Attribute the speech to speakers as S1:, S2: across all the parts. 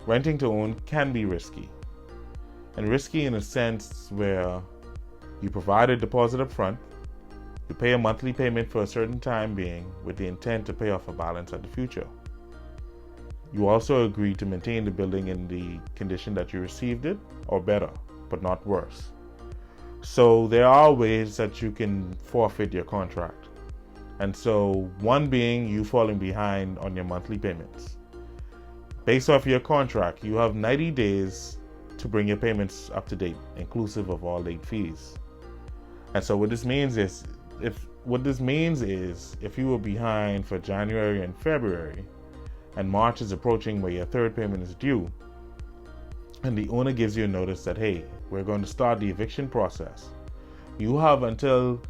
S1: renting to own can be risky. And risky in a sense where you provide a deposit up front, you pay a monthly payment for a certain time being with the intent to pay off a balance at the future. You also agree to maintain the building in the condition that you received it, or better, but not worse. So there are ways that you can forfeit your contract. And so one being you falling behind on your monthly payments. Based off your contract, you have 90 days to bring your payments up to date, inclusive of all late fees. And so what this means is if you were behind for January and February, and March is approaching where your third payment is due, and the owner gives you a notice that, hey, we're going to start the eviction process, you have until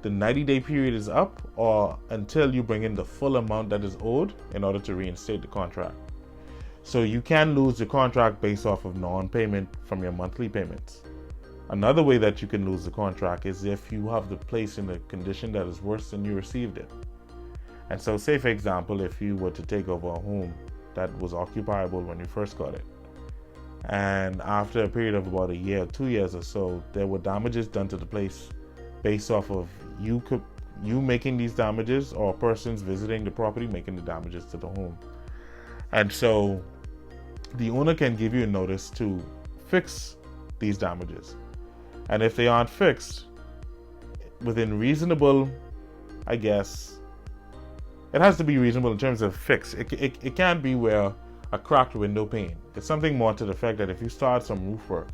S1: the 90-day period is up or until you bring in the full amount that is owed in order to reinstate the contract. So you can lose the contract based off of non-payment from your monthly payments. Another way that you can lose the contract is if you have the place in a condition that is worse than you received it. And so say, for example, if you were to take over a home that was occupiable when you first got it, and after a period of about a year, 2 years or so, there were damages done to the place based off of you making these damages or persons visiting the property making the damages to the home. And so the owner can give you a notice to fix these damages. And if they aren't fixed within reasonable, I guess, it has to be reasonable in terms of fix. It can't be where a cracked window pane. It's something more to the fact that if you start some roof work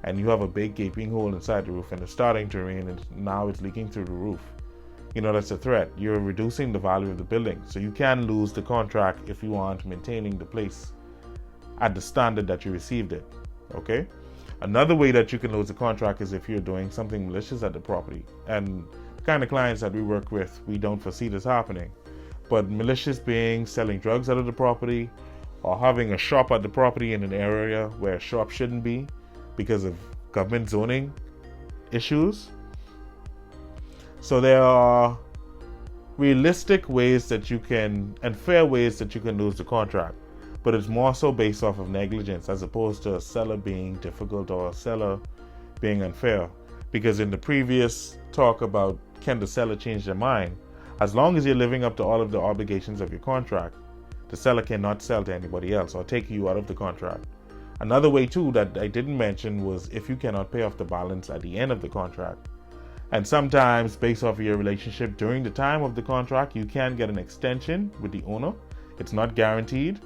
S1: and you have a big gaping hole inside the roof and it's starting to rain and now it's leaking through the roof, that's a threat. You're reducing the value of the building. So you can lose the contract if you aren't maintaining the place at the standard that you received it. Okay? Another way that you can lose the contract is if you're doing something malicious at the property. And the kind of clients that we work with, we don't foresee this happening. But malicious being selling drugs out of the property, or having a shop at the property in an area where a shop shouldn't be because of government zoning issues. So there are realistic ways that you can, and fair ways that you can lose the contract, but it's more so based off of negligence as opposed to a seller being difficult or a seller being unfair. Because in the previous talk about can the seller change their mind, as long as you're living up to all of the obligations of your contract, the seller cannot sell to anybody else or take you out of the contract. Another way too that I didn't mention was if you cannot pay off the balance at the end of the contract. And sometimes based off of your relationship during the time of the contract, you can get an extension with the owner. It's not guaranteed.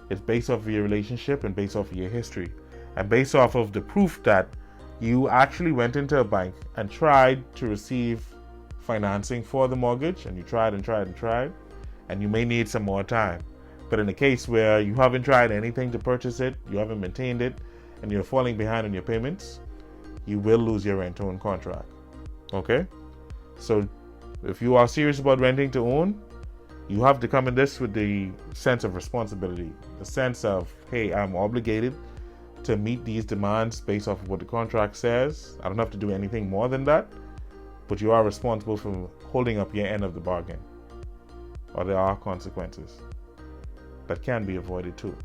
S1: It's based off of your relationship and based off of your history. And based off of the proof that you actually went into a bank and tried to receive financing for the mortgage, and you tried, and you may need some more time. But in a case where you haven't tried anything to purchase it, you haven't maintained it, and you're falling behind on your payments, you will lose your rent-to-own contract. Okay? So if you are serious about renting to own, you have to come in this with the sense of responsibility, the sense of, hey, I'm obligated to meet these demands based off of what the contract says. I don't have to do anything more than that, but you are responsible for holding up your end of the bargain, or there are consequences that can be avoided too.